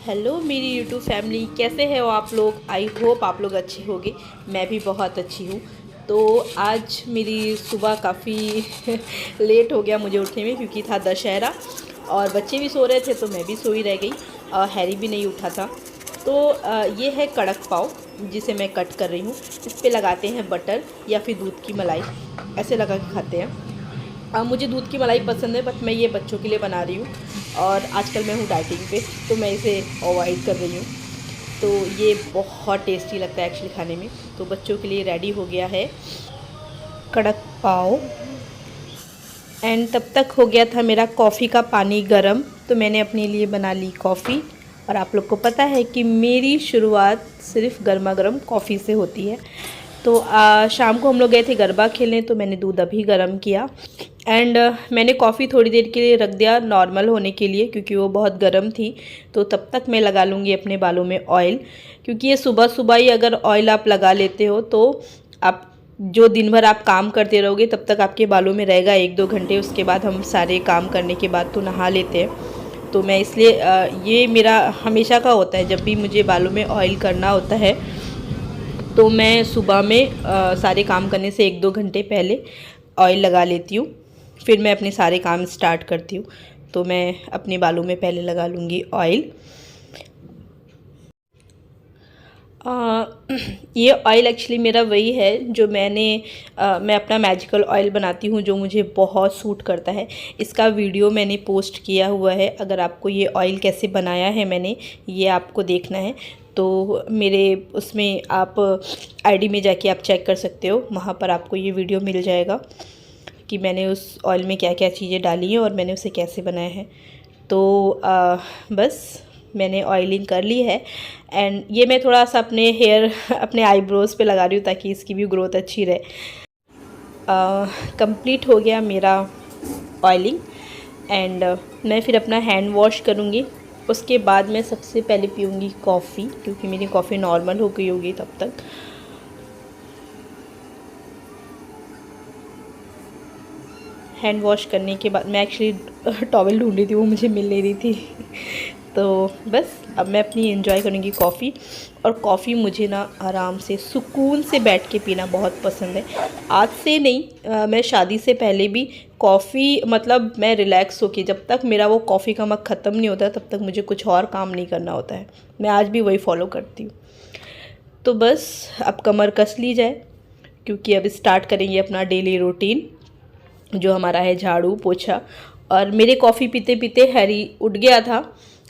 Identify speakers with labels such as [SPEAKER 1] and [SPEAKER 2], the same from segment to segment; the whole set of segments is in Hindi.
[SPEAKER 1] हेलो मेरी यूट्यूब फैमिली, कैसे हो आप लोग। आई होप आप लोग अच्छे होंगे। मैं भी बहुत अच्छी हूँ। तो आज मेरी सुबह काफ़ी लेट हो गया मुझे उठने में, क्योंकि था दशहरा और बच्चे भी सो रहे थे तो मैं भी सोई रह गई। हैरी भी नहीं उठा था। तो ये है कड़क पाव, जिसे मैं कट कर रही हूँ। इस पे लगाते हैं बटर या फिर दूध की मलाई, ऐसे लगा के खाते हैं। मुझे दूध की मलाई पसंद है, बट मैं ये बच्चों के लिए बना रही हूँ और आजकल मैं हूँ डाइटिंग पे, तो मैं इसे अवॉइड कर रही हूँ। तो ये बहुत टेस्टी लगता है एक्चुअली खाने में। तो बच्चों के लिए रेडी हो गया है कड़क पाव। एंड तब तक हो गया था मेरा कॉफ़ी का पानी गरम, तो मैंने अपने लिए बना ली कॉफ़ी। और आप लोग को पता है कि मेरी शुरुआत सिर्फ गर्मा गर्म कॉफ़ी से होती है। तो शाम को हम लोग गए थे गरबा खेलने, तो मैंने दूध अभी गर्म किया। एंड मैंने कॉफ़ी थोड़ी देर के लिए रख दिया नॉर्मल होने के लिए, क्योंकि वो बहुत गर्म थी। तो तब तक मैं लगा लूँगी अपने बालों में ऑयल, क्योंकि ये सुबह सुबह ही अगर ऑयल आप लगा लेते हो तो आप जो दिन भर आप काम करते रहोगे तब तक आपके बालों में रहेगा 1-2 घंटे। उसके बाद हम सारे काम करने के बाद तो नहा लेते हैं। तो मैं इसलिए ये मेरा हमेशा का होता है, जब भी मुझे बालों में ऑयल करना होता है तो मैं सुबह में सारे काम करने से 1-2 घंटे पहले ऑयल लगा लेती हूँ। फिर मैं अपने सारे काम स्टार्ट करती हूँ। तो मैं अपने बालों में पहले लगा लूँगी ऑयल। ये ऑयल एक्चुअली मेरा वही है जो मैं अपना मैजिकल ऑयल बनाती हूँ, जो मुझे बहुत सूट करता है। इसका वीडियो मैंने पोस्ट किया हुआ है। अगर आपको ये ऑयल कैसे बनाया है मैंने, ये आपको देखना है तो मेरे उसमें आप आईडी में जाके आप चेक कर सकते हो। वहाँ पर आपको ये वीडियो मिल जाएगा कि मैंने उस ऑयल में क्या क्या चीज़ें डाली हैं और मैंने उसे कैसे बनाया है। तो बस मैंने ऑयलिंग कर ली है। एंड ये मैं थोड़ा सा अपने हेयर अपने आईब्रोज़ पे लगा रही हूँ, ताकि इसकी भी ग्रोथ अच्छी रहे। कंप्लीट हो गया मेरा ऑयलिंग। एंड मैं फिर अपना हैंड वॉश करूँगी। उसके बाद मैं सबसे पहले पीऊँगी कॉफ़ी, क्योंकि मेरी कॉफ़ी नॉर्मल हो गई होगी तब तक। हैंड वॉश करने के बाद मैं एक्चुअली टॉवल ढूंढ रही थी, वो मुझे मिल नहीं रही थी। तो बस अब मैं अपनी एंजॉय करूँगी कॉफ़ी। और कॉफ़ी मुझे ना आराम से सुकून से बैठ के पीना बहुत पसंद है। आज से नहीं, मैं शादी से पहले भी कॉफ़ी मतलब मैं रिलैक्स होके, जब तक मेरा वो कॉफ़ी का मग ख़त्म नहीं होता तब तक मुझे कुछ और काम नहीं करना होता है। मैं आज भी वही फॉलो करती हूँ। तो बस अब कमर कस ली जाए, क्योंकि अब स्टार्ट करेंगे अपना डेली रूटीन, जो हमारा है झाड़ू पोछा। और मेरे कॉफ़ी पीते पीते हैरी उठ गया था,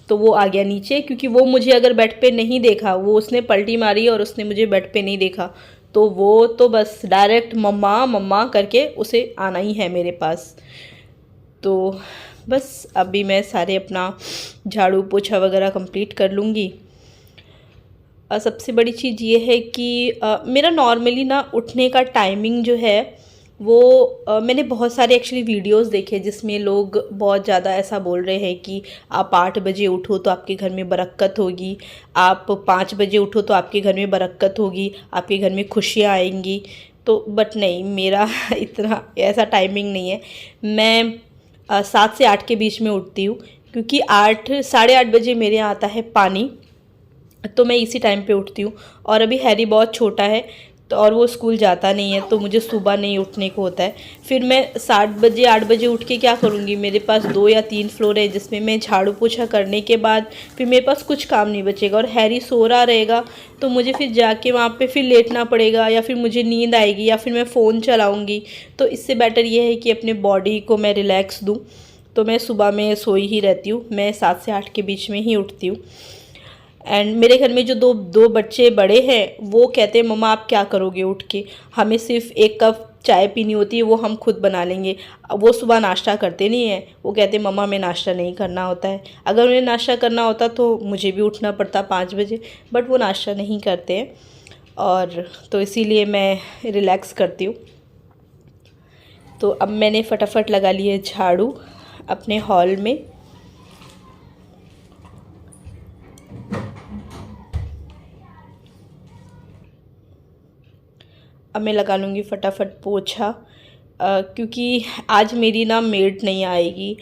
[SPEAKER 1] तो वो आ गया नीचे, क्योंकि वो मुझे अगर बेड पे नहीं देखा, वो उसने पलटी मारी और उसने मुझे बेड पे नहीं देखा, तो वो तो बस डायरेक्ट मम्मा मम्मा करके उसे आना ही है मेरे पास। तो बस अभी मैं सारे अपना झाड़ू पोछा वगैरह कंप्लीट कर लूँगी। सबसे बड़ी चीज़ ये है कि मेरा नॉर्मली ना उठने का टाइमिंग जो है वो मैंने बहुत सारे एक्चुअली वीडियोस देखे, जिसमें लोग बहुत ज़्यादा ऐसा बोल रहे हैं कि आप 8 बजे उठो तो आपके घर में बरक़्क़त होगी, आप 5 बजे उठो तो आपके घर में बरक़्क़त होगी, आपके घर में खुशियाँ आएंगी। तो बट नहीं, मेरा इतना ऐसा टाइमिंग नहीं है। मैं 7 से 8 के बीच में उठती हूँ, क्योंकि 8 साढ़े 8 बजे मेरे यहाँ आता है पानी, तो मैं इसी टाइम पे उठती हूँ। और अभी हैरी बहुत छोटा है तो और वो स्कूल जाता नहीं है, तो मुझे सुबह नहीं उठने को होता है। फिर मैं 7 बजे 8 बजे उठ के क्या करूँगी, मेरे पास 2 या 3 फ्लोर है, जिसमें मैं झाड़ू पोछा करने के बाद फिर मेरे पास कुछ काम नहीं बचेगा और हैरी सो रहा रहेगा, तो मुझे फिर जाके वहाँ पे फिर लेटना पड़ेगा, या फिर मुझे नींद आएगी, या फिर मैं फ़ोन चलाऊँगी। तो इससे बेटर ये है कि अपने बॉडी को मैं रिलैक्स दूँ। तो मैं सुबह में सोई ही रहती हूँ, मैं 7 से 8 के बीच में ही उठती हूँ। एंड मेरे घर में जो दो दो बच्चे बड़े हैं, वो कहते हैं मम्मा आप क्या करोगे उठ के, हमें सिर्फ 1 कप चाय पीनी होती है, वो हम खुद बना लेंगे। वो सुबह नाश्ता करते नहीं हैं, वो कहते हैं मम्मा हमें नाश्ता नहीं करना होता है। अगर उन्हें नाश्ता करना होता तो मुझे भी उठना पड़ता 5 बजे, बट वो नाश्ता नहीं करते हैं। और तो इसीलिए मैं रिलैक्स करती हूँ। तो अब मैंने फटाफट लगा ली है झाड़ू अपने हॉल में। अब मैं लगा लूँगी फटाफट पोछा, क्योंकि आज मेरी ना मेड नहीं आएगी।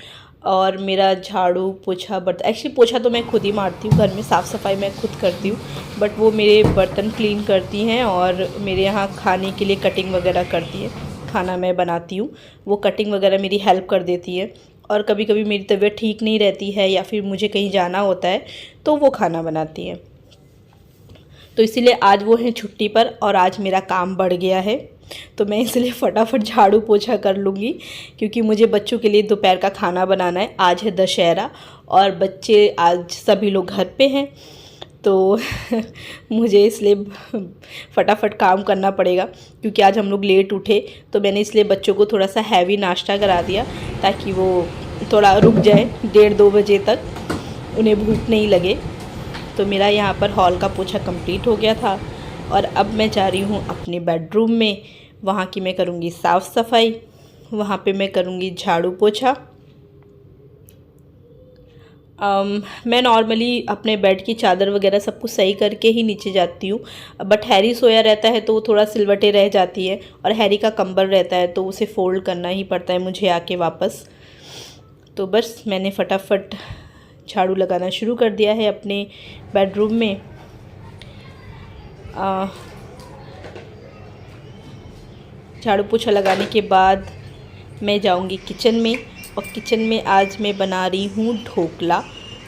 [SPEAKER 1] और मेरा झाड़ू पोछा बर्तन, एक्चुअली पोछा तो मैं खुद ही मारती हूँ, घर में साफ़ सफाई मैं खुद करती हूँ, बट वो मेरे बर्तन क्लीन करती हैं और मेरे यहाँ खाने के लिए कटिंग वगैरह करती है। खाना मैं बनाती हूँ, वो कटिंग वगैरह मेरी हेल्प कर देती है। और कभी कभी मेरी तबीयत ठीक नहीं रहती है या फिर मुझे कहीं जाना होता है तो वो खाना बनाती है। तो इसीलिए आज वो हैं छुट्टी पर और आज मेरा काम बढ़ गया है, तो मैं इसलिए फटाफट झाड़ू पोछा कर लूँगी, क्योंकि मुझे बच्चों के लिए दोपहर का खाना बनाना है। आज है दशहरा और बच्चे आज सभी लोग घर पे हैं, तो मुझे इसलिए फटाफट काम करना पड़ेगा, क्योंकि आज हम लोग लेट उठे। तो मैंने इसलिए बच्चों को थोड़ा सा हैवी नाश्ता करा दिया ताकि वो थोड़ा रुक जाए, 1:30-2 बजे तक उन्हें भूख नहीं लगे। तो मेरा यहाँ पर हॉल का पोछा कंप्लीट हो गया था और अब मैं जा रही हूँ अपने बेडरूम में। वहाँ की मैं करूँगी साफ़ सफाई, वहाँ पे मैं करूँगी झाड़ू पोछा। मैं नॉर्मली अपने बेड की चादर वगैरह सब कुछ सही करके ही नीचे जाती हूँ, बट हैरी सोया रहता है तो वो थोड़ा सिलवटे रह जाती है, और हैरी का कंबल रहता है तो उसे फ़ोल्ड करना ही पड़ता है मुझे आके वापस। तो बस मैंने फटाफट झाड़ू लगाना शुरू कर दिया है अपने बेडरूम में। झाड़ू पोछा लगाने के बाद मैं जाऊंगी किचन में, और किचन में आज मैं बना रही हूँ ढोकला।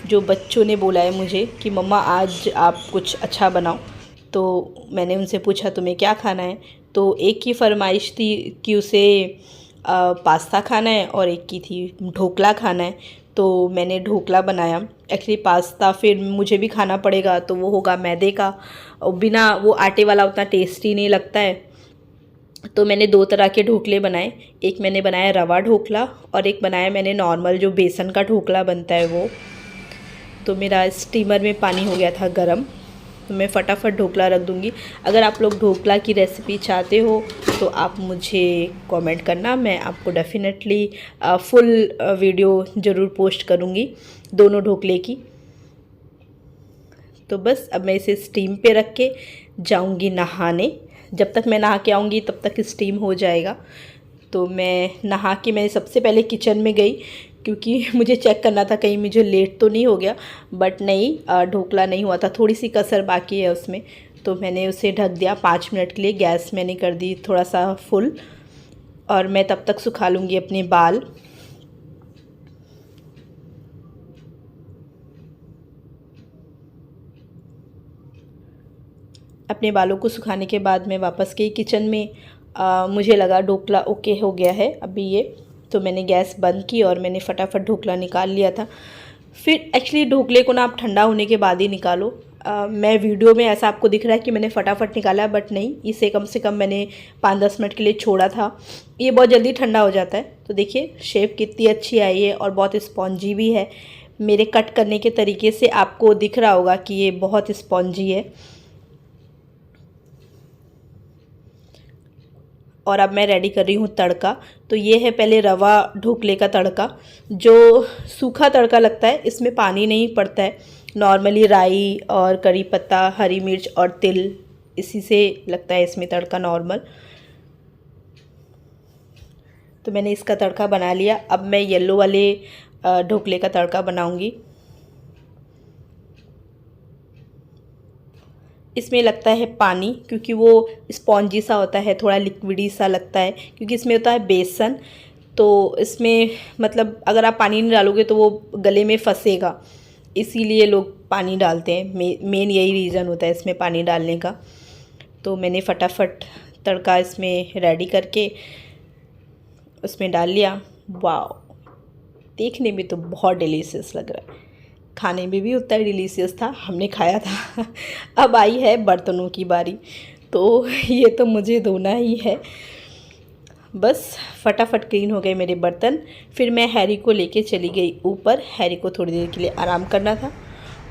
[SPEAKER 1] जो बच्चों ने बोला है मुझे कि मम्मा आज आप कुछ अच्छा बनाओ, तो मैंने उनसे पूछा तुम्हें क्या खाना है, तो एक की फरमाइश थी कि उसे पास्ता खाना है और एक की थी ढोकला खाना है। तो मैंने ढोकला बनाया। एक्चुअली पास्ता फिर मुझे भी खाना पड़ेगा तो वो होगा मैदे का, और बिना वो आटे वाला उतना टेस्टी नहीं लगता है। तो मैंने 2 तरह के ढोकले बनाए, एक मैंने बनाया रवा ढोकला और एक बनाया मैंने नॉर्मल जो बेसन का ढोकला बनता है वो। तो मेरा स्टीमर में पानी हो गया था गरम, तो मैं फटाफट ढोकला रख दूँगी। अगर आप लोग ढोकला की रेसिपी चाहते हो तो आप मुझे कमेंट करना, मैं आपको डेफिनेटली फुल वीडियो ज़रूर पोस्ट करूँगी दोनों ढोकले की। तो बस अब मैं इसे स्टीम पे रख के जाऊँगी नहाने। जब तक मैं नहा के आऊँगी तब तक स्टीम हो जाएगा। तो मैं नहा के मैं सबसे पहले किचन में गई, क्योंकि मुझे चेक करना था कहीं मुझे लेट तो नहीं हो गया, बट नहीं, ढोकला नहीं हुआ था, थोड़ी सी कसर बाकी है उसमें। तो मैंने उसे ढक दिया 5 मिनट के लिए, गैस मैंने कर दी थोड़ा सा फुल, और मैं तब तक सुखा लूँगी अपने बाल। अपने बालों को सुखाने के बाद मैं वापस गई किचन में। मुझे लगा ढोकला ओके हो गया है अभी ये, तो मैंने गैस बंद की और मैंने फटाफट ढोकला निकाल लिया था। फिर एक्चुअली ढोकले को ना आप ठंडा होने के बाद ही निकालो। मैं वीडियो में ऐसा आपको दिख रहा है कि मैंने फटाफट निकाला है, बट नहीं, इसे कम से कम मैंने 5-10 मिनट के लिए छोड़ा था। ये बहुत जल्दी ठंडा हो जाता है। तो देखिए शेप कितनी अच्छी आई है और बहुत स्पॉन्जी भी है। मेरे कट करने के तरीके से आपको दिख रहा होगा कि ये बहुत स्पॉन्जी है। और अब मैं रेडी कर रही हूँ तड़का। तो ये है पहले रवा ढोकले का तड़का, जो सूखा तड़का लगता है, इसमें पानी नहीं पड़ता है। नॉर्मली राई और करी पत्ता, हरी मिर्च और तिल, इसी से लगता है इसमें तड़का नॉर्मल। तो मैंने इसका तड़का बना लिया। अब मैं येलो वाले ढोकले का तड़का बनाऊँगी। इसमें लगता है पानी, क्योंकि वो स्पॉन्जी सा होता है, थोड़ा लिक्विडी सा लगता है, क्योंकि इसमें होता है बेसन। तो इसमें मतलब अगर आप पानी नहीं डालोगे तो वो गले में फंसेगा, इसीलिए लोग पानी डालते हैं। मेन यही रीज़न होता है इसमें पानी डालने का। तो मैंने फटाफट तड़का इसमें रेडी करके उसमें डाल लिया। वाह, देखने में तो बहुत डिलीशियस लग रहा है, खाने में भी उतना ही डिलीशियस था, हमने खाया था। अब आई है बर्तनों की बारी, तो ये तो मुझे धोना ही है। बस फटाफट क्लीन हो गए मेरे बर्तन। फिर मैं हैरी को लेके चली गई ऊपर। हैरी को थोड़ी देर के लिए आराम करना था,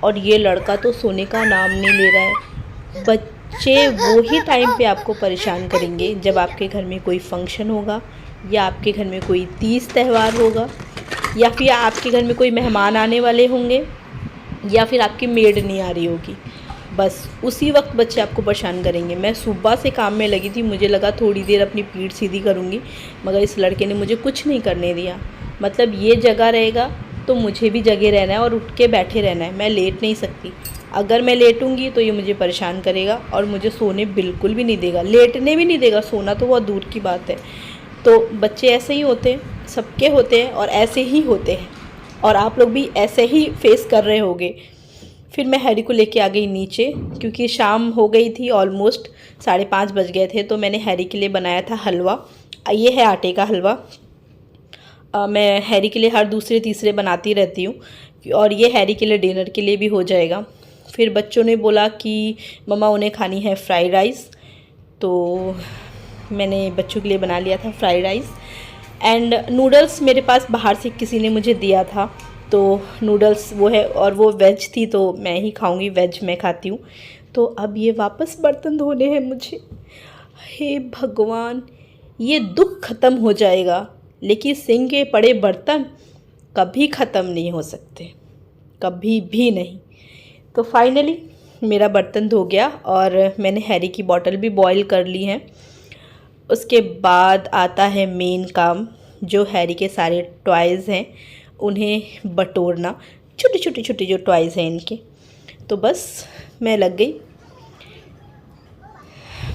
[SPEAKER 1] और ये लड़का तो सोने का नाम नहीं ले रहा है। बच्चे वो ही टाइम पे आपको परेशान करेंगे जब आपके घर में कोई फंक्शन होगा, या आपके घर में कोई तीज त्यौहार होगा, या फिर आपके घर में कोई मेहमान आने वाले होंगे, या फिर आपकी मेड नहीं आ रही होगी। बस उसी वक्त बच्चे आपको परेशान करेंगे। मैं सुबह से काम में लगी थी, मुझे लगा थोड़ी देर अपनी पीठ सीधी करूँगी, मगर इस लड़के ने मुझे कुछ नहीं करने दिया। मतलब ये जगह रहेगा तो मुझे भी जगह रहना है और उठ के बैठे रहना है, मैं लेट नहीं सकती। अगर मैं लेटूंगी तो ये मुझे परेशान करेगा और मुझे सोने बिल्कुल भी नहीं देगा, लेटने भी नहीं देगा, सोना तो बहुत दूर की बात है। तो बच्चे ऐसे ही होते हैं, सबके होते हैं और ऐसे ही होते हैं, और आप लोग भी ऐसे ही फेस कर रहे होंगे। फिर मैं हैरी को लेके आ गई नीचे, क्योंकि शाम हो गई थी, ऑलमोस्ट 5:30 बज गए थे। तो मैंने हैरी के लिए बनाया था हलवा। ये है आटे का हलवा। मैं हैरी के लिए हर दूसरे तीसरे बनाती रहती हूँ, और ये हैरी के लिए डिनर के लिए भी हो जाएगा। फिर बच्चों ने बोला कि मम्मा उन्हें खानी है फ्राइड राइस, तो मैंने बच्चों के लिए बना लिया था फ्राइड राइस। एंड नूडल्स मेरे पास बाहर से किसी ने मुझे दिया था, तो नूडल्स वो है, और वो वेज थी तो मैं ही खाऊंगी, वेज मैं खाती हूँ। तो अब ये वापस बर्तन धोने हैं मुझे। हे भगवान, ये दुख ख़त्म हो जाएगा, लेकिन सिंक के पड़े बर्तन कभी ख़त्म नहीं हो सकते, कभी भी नहीं। तो फाइनली मेरा बर्तन धो गया, और मैंने हैरी की बॉटल भी बॉईल कर ली है। उसके बाद आता है मेन काम, जो हैरी के सारे टॉयज़ हैं उन्हें बटोरना, छोटे छोटे छोटे जो टॉयज़ हैं इनके। तो बस मैं लग गई,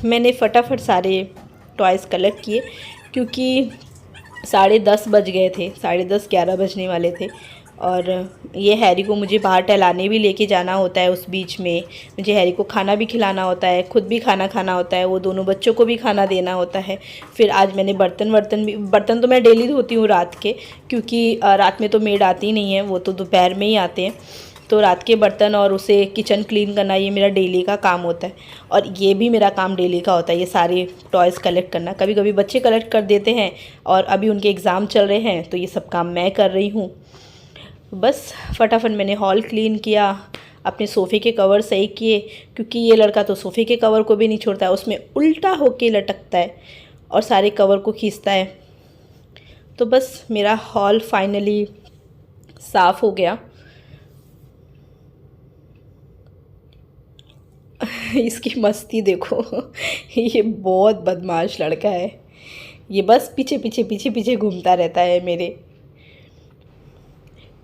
[SPEAKER 1] मैंने फटाफट सारे टॉयज़ कलेक्ट किए, क्योंकि 10:30 बज गए थे, 10:30 11 बजने वाले थे। और ये हैरी को मुझे बाहर टहलाने भी लेके जाना होता है, उस बीच में मुझे हैरी को खाना भी खिलाना होता है, खुद भी खाना खाना होता है, वो दोनों बच्चों को भी खाना देना होता है। फिर आज मैंने बर्तन तो मैं डेली धोती हूँ रात के, क्योंकि रात में तो मेड आती नहीं है, वो तो दोपहर में ही आते हैं। तो रात के बर्तन और उसे किचन क्लीन करना, ये मेरा डेली का काम होता है। और ये भी मेरा काम डेली का होता है, ये सारे टॉयज़ कलेक्ट करना। कभी कभी बच्चे कलेक्ट कर देते हैं, और अभी उनके एग्ज़ाम चल रहे हैं तो ये सब काम मैं कर रही हूँ। बस फटाफट मैंने हॉल क्लीन किया, अपने सोफ़े के कवर सही किए, क्योंकि ये लड़का तो सोफ़े के कवर को भी नहीं छोड़ता है, उसमें उल्टा होके लटकता है और सारे कवर को खींचता है। तो बस मेरा हॉल फाइनली साफ़ हो गया। इसकी मस्ती देखो। ये बहुत बदमाश लड़का है, ये बस पीछे पीछे पीछे पीछे घूमता रहता है मेरे।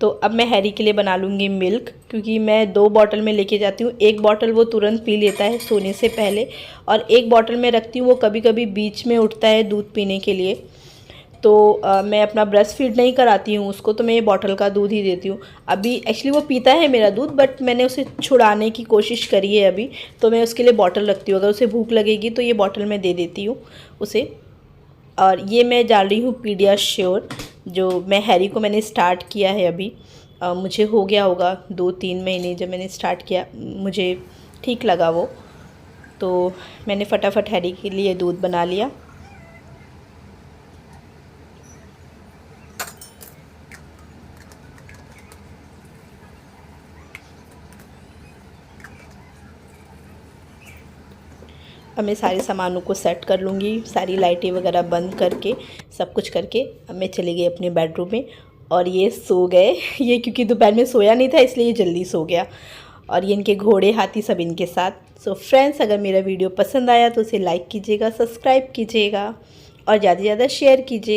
[SPEAKER 1] तो अब मैं हैरी के लिए बना लूँगी मिल्क, क्योंकि मैं 2 बॉटल में लेके जाती हूँ। एक बॉटल वो तुरंत पी लेता है सोने से पहले, और एक बॉटल में रखती हूँ, वो कभी कभी बीच में उठता है दूध पीने के लिए। तो मैं अपना ब्रेस्ट फीड नहीं कराती हूँ उसको, तो मैं ये बॉटल का दूध ही देती हूँ। अभी एक्चुअली वो पीता है मेरा दूध, बट मैंने उसे छुड़ाने की कोशिश करी है अभी, तो मैं उसके लिए बॉटल रखती हूँ। अगर उसे भूख लगेगी तो ये बॉटल मैं दे देती हूँ उसे। और ये मैं डाल रही हूँ पीडियाश्योर, जो मैं हैरी को मैंने स्टार्ट किया है अभी। मुझे हो गया होगा 2-3 महीने जब मैंने स्टार्ट किया, मुझे ठीक लगा वो, तो मैंने फटाफट हैरी के लिए दूध बना लिया। अब मैं सारे सामानों को सेट कर लूँगी, सारी लाइटें वगैरह बंद करके, सब कुछ करके अब मैं चली गई अपने बेडरूम में। और ये सो गए, ये क्योंकि दोपहर में सोया नहीं था इसलिए ये जल्दी सो गया। और ये इनके घोड़े हाथी सब इनके साथ। सो फ्रेंड्स, अगर मेरा वीडियो पसंद आया तो उसे लाइक कीजिएगा, सब्सक्राइब कीजिएगा और ज़्यादा से ज़्यादा शेयर कीजिएगा।